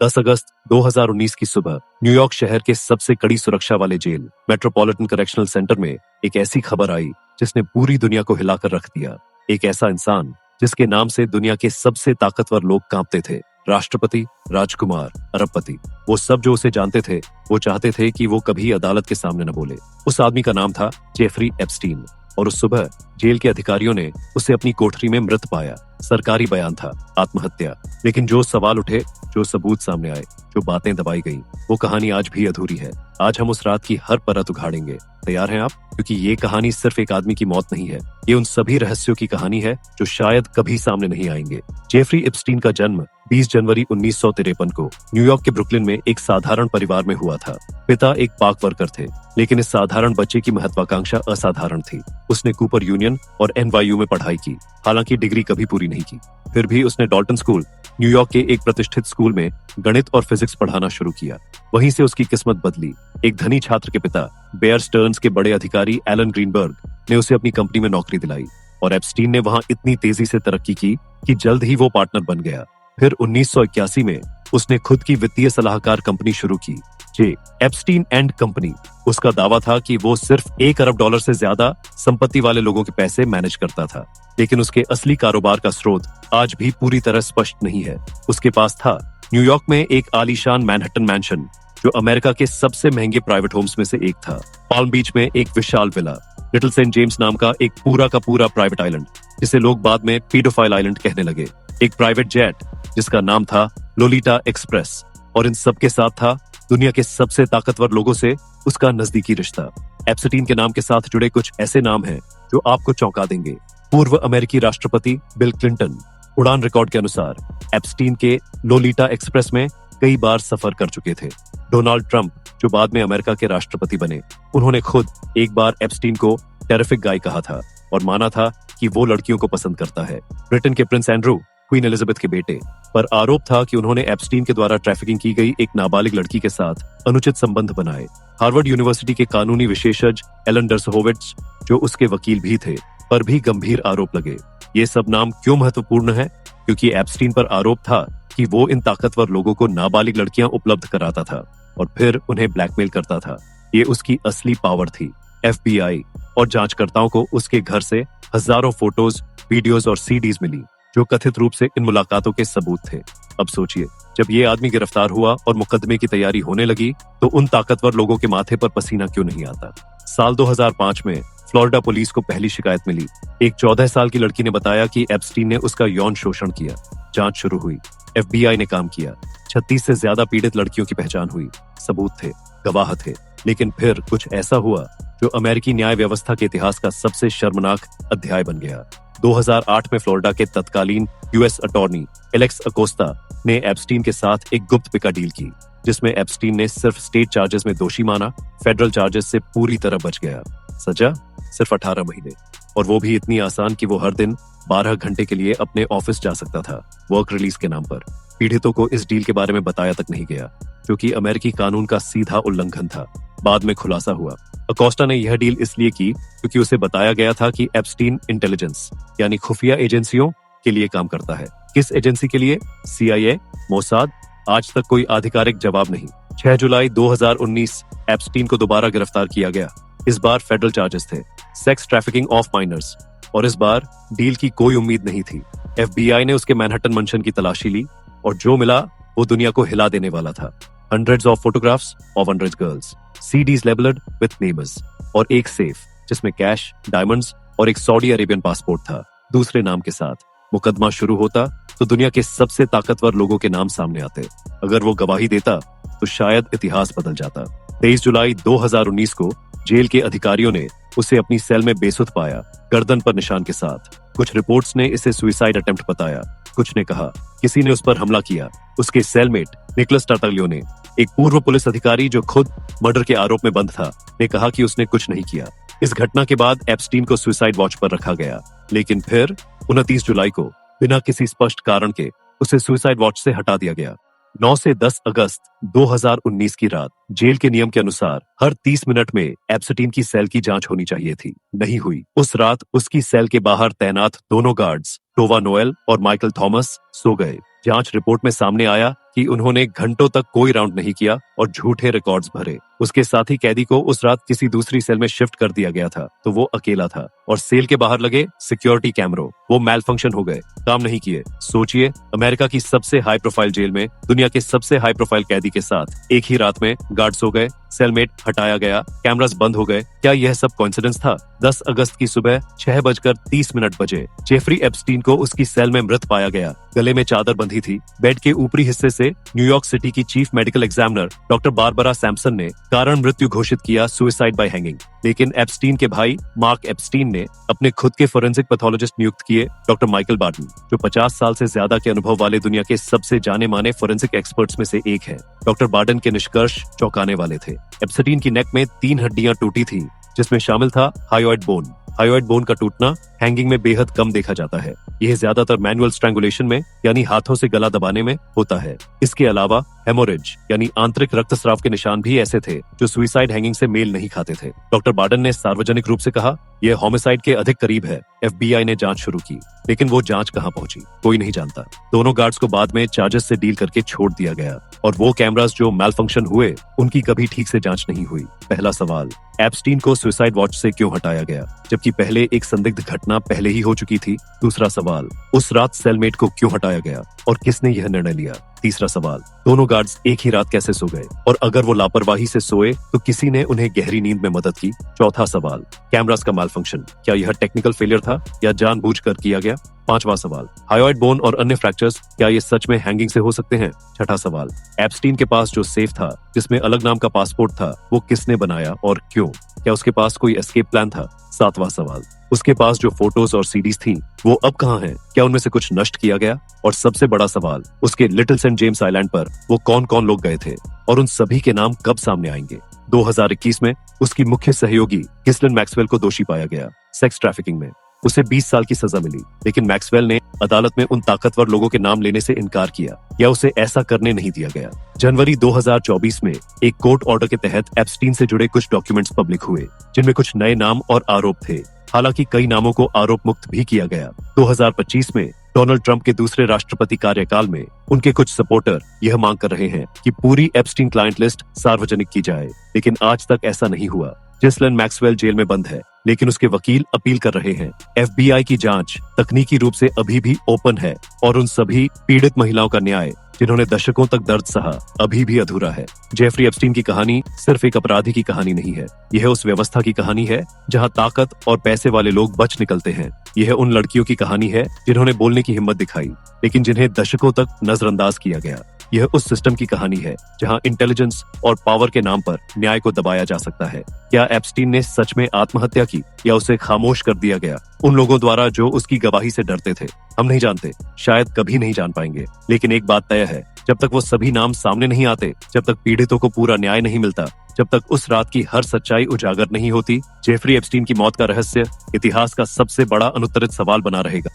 10 अगस्त 2019 की सुबह न्यूयॉर्क शहर के सबसे कड़ी सुरक्षा वाले जेल मेट्रोपॉलिटन करेक्शनल सेंटर में एक ऐसी खबर आई जिसने पूरी दुनिया को हिलाकर रख दिया। एक ऐसा इंसान जिसके नाम से दुनिया के सबसे ताकतवर लोग कांपते थे, राष्ट्रपति, राजकुमार, अरबपति, वो सब जो उसे जानते थे वो चाहते थे कि वो कभी अदालत के सामने न बोले। उस आदमी का नाम था जेफरी एप्स्टीन और उस सुबह जेल के अधिकारियों ने उसे अपनी कोठरी में मृत पाया। सरकारी बयान था आत्महत्या, लेकिन जो सवाल उठे, जो सबूत सामने आए, जो बातें दबाई गईं, वो कहानी आज भी अधूरी है। आज हम उस रात की हर परत उघाड़ेंगे। तैयार हैं आप? क्योंकि ये कहानी सिर्फ एक आदमी की मौत नहीं है, ये उन सभी रहस्यों की कहानी है जो शायद कभी सामने नहीं आएंगे। जेफरी एप्स्टीन का जन्म 20 जनवरी 1953 को न्यूयॉर्क के ब्रुकलिन में एक साधारण परिवार में हुआ था। पिता एक पाक वर्कर थे, लेकिन इस साधारण बच्चे की महत्वाकांक्षा असाधारण थी। उसने कूपर यूनियन और NYU में पढ़ाई की, हालांकि डिग्री कभी पूरी नहीं की। फिर भी उसने डॉल्टन स्कूल, न्यूयॉर्क के एक प्रतिष्ठित स्कूल में गणित और फिजिक्स पढ़ाना शुरू किया। वहीं से उसकी किस्मत बदली। एक धनी छात्र के पिता बेयर स्टर्न्स के बड़े अधिकारी एलन ग्रीनबर्ग ने उसे अपनी कंपनी में नौकरी दिलाई और एप्स्टीन ने वहां इतनी तेजी से तरक्की की कि जल्द ही वो पार्टनर बन गया। फिर 1981 में उसने खुद की वित्तीय सलाहकार कंपनी शुरू की, जे एप्स्टीन एंड कंपनी। उसका दावा था कि वो सिर्फ $1 अरब से ज्यादा संपत्ति वाले लोगों के पैसे मैनेज करता था, लेकिन उसके असली कारोबार का स्रोत आज भी पूरी तरह स्पष्ट नहीं है। उसके पास था न्यूयॉर्क में एक आलीशान मैनहट्टन मैंशन जो अमेरिका के सबसे महंगे प्राइवेट होम्स में से एक था। पाल्म बीच में एक विशाल विला, लिटिल सेंट जेम्स नाम का एक पूरा का पूरा प्राइवेट आइलैंड जिसे लोग बाद में पीडोफाइल आइलैंड कहने लगे, एक प्राइवेट जेट जिसका नाम था लोलिटा एक्सप्रेस, और इन सब के साथ था दुनिया के सबसे ताकतवर लोगों से उसका नजदीकी रिश्ता। एप्स्टीन के नाम के साथ जुड़े कुछ ऐसे नाम हैं जो आपको चौंका देंगे। पूर्व अमेरिकी राष्ट्रपति बिल क्लिंटन उड़ान रिकॉर्ड के अनुसार एप्स्टीन के लोलिटा एक्सप्रेस में कई बार सफर कर चुके थे। डोनाल्ड ट्रंप जो बाद में अमेरिका के राष्ट्रपति बने, उन्होंने खुद एक बार एप्स्टीन को टेरिफिक गाय कहा था और माना था कि वो लड़कियों को पसंद करता है। ब्रिटेन के प्रिंस एंड्रू, क्वीन एलिजाबेथ के बेटे, पर आरोप था कि उन्होंने एप्स्टीन के द्वारा ट्रैफिकिंग की गई एक नाबालिग लड़की के साथ अनुचित संबंध बनाए। हार्वर्ड यूनिवर्सिटी के कानूनी विशेषज्ञ एलन डर्सहोविट्ज जो उसके वकील भी थे, पर भी गंभीर आरोप लगे। ये सब नाम क्यों महत्वपूर्ण है? क्योंकि एप्स्टीन पर आरोप था कि वो इन ताकतवर लोगों को नाबालिग लड़कियां उपलब्ध कराता था और फिर उन्हें ब्लैकमेल करता था। ये उसकी असली पावर थी। FBI और जांचकर्ताओं को उसके घर से हजारों फोटोज, वीडियोस और CDs मिली जो कथित रूप से इन मुलाकातों के सबूत थे। अब सोचिए, जब ये आदमी गिरफ्तार हुआ और मुकदमे की तैयारी होने लगी तो उन ताकतवर लोगों के माथे पर पसीना क्यों नहीं आता? साल 2005 में फ्लोरिडा पुलिस को पहली शिकायत मिली। एक 14 साल की लड़की ने बताया कि एप्स्टीन ने उसका यौन शोषण किया। जांच शुरू हुई, FBI ने काम किया, 36 से ज्यादा पीड़ित लड़कियों की पहचान हुई, सबूत थे, गवाह थे। लेकिन फिर कुछ ऐसा हुआ जो अमेरिकी न्याय व्यवस्था के इतिहास का सबसे शर्मनाक अध्याय बन गया। 2008 में फ्लोरिडा के तत्कालीन US अटॉर्नी एलेक्स अकोस्ता ने एप्स्टीन के साथ एक गुप्त पिका डील की, जिसमें एप्स्टीन ने सिर्फ स्टेट चार्जेस में दोषी माना, फेडरल चार्जेस से पूरी तरह बच गया। सजा सिर्फ 18 महीने, और वो भी इतनी आसान कि वो हर दिन 12 घंटे के लिए अपने ऑफिस जा सकता था, वर्क रिलीज के नाम पर। पीड़ितों को इस डील के बारे में बताया तक नहीं गया, जो कि अमेरिकी कानून का सीधा उल्लंघन था। बाद में खुलासा हुआ, अकोस्टा ने यह डील इसलिए की क्योंकि उसे बताया गया था कि एप्स्टीन इंटेलिजेंस यानी खुफिया एजेंसियों के लिए काम करता है। किस एजेंसी के लिए? CIA, Mossad? आज तक कोई आधिकारिक जवाब नहीं। 6 जुलाई 2019 एप्स्टीन को दोबारा गिरफ्तार किया गया। इस बार फेडरल चार्जेस थे, सेक्स ट्रैफिकिंग ऑफ माइनर्स, और इस बार डील की कोई उम्मीद नहीं थी। FBI ने उसके मैनहट्टन मंशन की तलाशी ली और जो मिला वो दुनिया को हिला देने वाला था। Hundreds of photographs of underage girls, CDs labeled with names, और एक सेफ जिसमें कैश, डायमंड्स और एक सऊदी अरेबियन पासपोर्ट था दूसरे नाम के साथ। मुकदमा शुरू होता तो दुनिया के सबसे ताकतवर लोगों के नाम सामने आते। अगर वो गवाही देता तो शायद इतिहास बदल जाता। 23 जुलाई 2019 को जेल के अधिकारियों ने उसे अपनी सेल में बेसुध पाया, गर्दन पर निशान के साथ। कुछ रिपोर्ट्स ने इसे सुसाइड अटेम्प्ट बताया, कुछ ने कहा किसी ने उस पर हमला किया। उसके सेलमेट निकोलस टार्टाग्लियो ने, एक पूर्व पुलिस अधिकारी जो खुद मर्डर के आरोप में बंद था, ने कहा कि उसने कुछ नहीं किया। इस घटना के बाद एप्स्टीन को सुसाइड वॉच पर रखा गया, लेकिन फिर 29 जुलाई को बिना किसी स्पष्ट कारण के उसे सुसाइड वॉच से हटा दिया गया। 9 से 10 अगस्त 2019 की रात जेल के नियम के अनुसार हर 30 मिनट में एप्स्टीन की सेल की जांच होनी चाहिए थी, नहीं हुई। उस रात उसकी सेल के बाहर तैनात दोनों गार्ड्स, टोवा नोएल और माइकल थॉमस, सो गए। जांच रिपोर्ट में सामने आया कि उन्होंने घंटों तक कोई राउंड नहीं किया और झूठे रिकॉर्ड्स भरे। उसके साथ ही कैदी को उस रात किसी दूसरी सेल में शिफ्ट कर दिया गया था, तो वो अकेला था। और सेल के बाहर लगे सिक्योरिटी कैमरों वो मैल फंक्शन हो गए, काम नहीं किए। सोचिए, अमेरिका की सबसे हाई प्रोफाइल जेल में दुनिया के सबसे हाई प्रोफाइल कैदी के साथ एक ही रात में गार्ड सो गए, सेलमेट हटाया गया, कैमरास बंद हो गए। क्या यह सब कोइंसिडेंस था? 10 अगस्त की सुबह 6:30 बजे जेफरी एप्स्टीन को उसकी सेल में मृत पाया गया। गले में चादर बंधी थी। बेड के ऊपरी हिस्से से न्यूयॉर्क सिटी की chief medical examiner doctor Barbara Samson ने कारण मृत्यु घोषित किया सुसाइड बाय हैंगिंग। लेकिन एप्स्टीन के भाई मार्क एप्स्टीन ने अपने खुद के फोरेंसिक पैथोलॉजिस्ट नियुक्त किए, डॉक्टर माइकल बार्टन, जो 50 साल से ज्यादा के अनुभव वाले दुनिया के सबसे जाने माने फोरेंसिक एक्सपर्ट्स में से एक है। डॉक्टर बार्टन के निष्कर्ष चौंकाने वाले थे। एप्स्टीन की नेक में 3 हड्डियां टूटी थी, जिसमें शामिल था हायोइड बोन। हायोइड बोन का टूटना हैंगिंग में बेहद कम देखा जाता है। यह ज्यादातर मैनुअल स्ट्रैंगुलेशन में यानी हाथों से गला दबाने में होता है। इसके अलावा हेमोरेज यानी आंतरिक रक्तस्राव के निशान भी ऐसे थे जो सुसाइड हैंगिंग से मेल नहीं खाते थे। डॉक्टर बार्टन ने सार्वजनिक रूप से कहा, यह होमिसाइड के अधिक करीब है। FBI ने जांच शुरू की, लेकिन वो जांच कहां पहुंची कोई नहीं जानता। दोनों गार्ड्स को बाद में चार्जेस से डील करके छोड़ दिया गया और वो कैमरास जो मैल फंक्शन हुए उनकी कभी ठीक से जांच नहीं हुई। पहला सवाल, एप्स्टीन को सुसाइड वॉच से क्यों हटाया गया, जबकि पहले एक संदिग्ध घटना पहले ही हो चुकी थी? दूसरा सवाल, उस रात सेलमेट को क्यों हटाया गया और किसने यह निर्णय लिया? तीसरा सवाल, दोनों गार्ड्स एक ही रात कैसे सो गए और अगर वो लापरवाही से सोए तो किसी ने उन्हें गहरी नींद में मदद की? चौथा सवाल, कैमरास का मालफंक्शन, क्या यह टेक्निकल फेलियर था या जानबूझकर किया गया? पांचवा सवाल, हायोइड बोन और अन्य फ्रैक्चर्स, क्या ये सच में हैंगिंग से हो सकते हैं? छठा सवाल, एप्स्टीन के पास जो सेफ था जिसमें अलग नाम का पासपोर्ट था वो किसने बनाया और क्यों? क्या उसके पास कोई एस्केप प्लान था? सातवां सवाल, उसके पास जो फोटोज और सीडीज थी वो अब कहाँ हैं? क्या उनमें से कुछ नष्ट किया गया? और सबसे बड़ा सवाल, उसके लिटिल सेंट जेम्स आइलैंड पर वो कौन कौन लोग गए थे और उन सभी के नाम कब सामने आएंगे? 2021 में उसकी मुख्य सहयोगी गिस्लेन मैक्सवेल को दोषी पाया गया सेक्स ट्रैफिकिंग में। उसे 20 साल की सजा मिली, लेकिन मैक्सवेल ने अदालत में उन ताकतवर लोगों के नाम लेने से इनकार किया या उसे ऐसा करने नहीं दिया गया। जनवरी 2024 में एक कोर्ट ऑर्डर के तहत एप्स्टीन से जुड़े कुछ डॉक्यूमेंट्स पब्लिक हुए, जिनमें कुछ नए नाम और आरोप थे। हालांकि कई नामों को आरोप मुक्त भी किया गया। 2025 में डोनाल्ड ट्रंप के दूसरे राष्ट्रपति कार्यकाल में उनके कुछ सपोर्टर यह मांग कर रहे हैं कि पूरी एप्स्टीन क्लाइंट लिस्ट सार्वजनिक की जाए, लेकिन आज तक ऐसा नहीं हुआ। जिस्लेन मैक्सवेल जेल में बंद है, लेकिन उसके वकील अपील कर रहे हैं। FBI की जांच तकनीकी रूप से अभी भी ओपन है और उन सभी पीड़ित महिलाओं का न्याय जिन्होंने दशकों तक दर्द सहा अभी भी अधूरा है। जेफरी एप्स्टीन की कहानी सिर्फ एक अपराधी की कहानी नहीं है, यह उस व्यवस्था की कहानी है जहां ताकत और पैसे वाले लोग बच निकलते हैं। यह उन लड़कियों की कहानी है जिन्होंने बोलने की हिम्मत दिखाई, लेकिन जिन्हें दशकों तक नजरअंदाज किया गया। यह उस सिस्टम की कहानी है जहां इंटेलिजेंस और पावर के नाम पर न्याय को दबाया जा सकता है। क्या एप्स्टीन ने सच में आत्महत्या की या उसे खामोश कर दिया गया उन लोगों द्वारा जो उसकी गवाही से डरते थे? हम नहीं जानते, शायद कभी नहीं जान पाएंगे। लेकिन एक बात तय है, जब तक वो सभी नाम सामने नहीं आते, जब तक पीड़ितों को पूरा न्याय नहीं मिलता, जब तक उस रात की हर सच्चाई उजागर नहीं होती, जेफरी एप्स्टीन की मौत का रहस्य इतिहास का सबसे बड़ा अनुत्तरित सवाल बना रहेगा।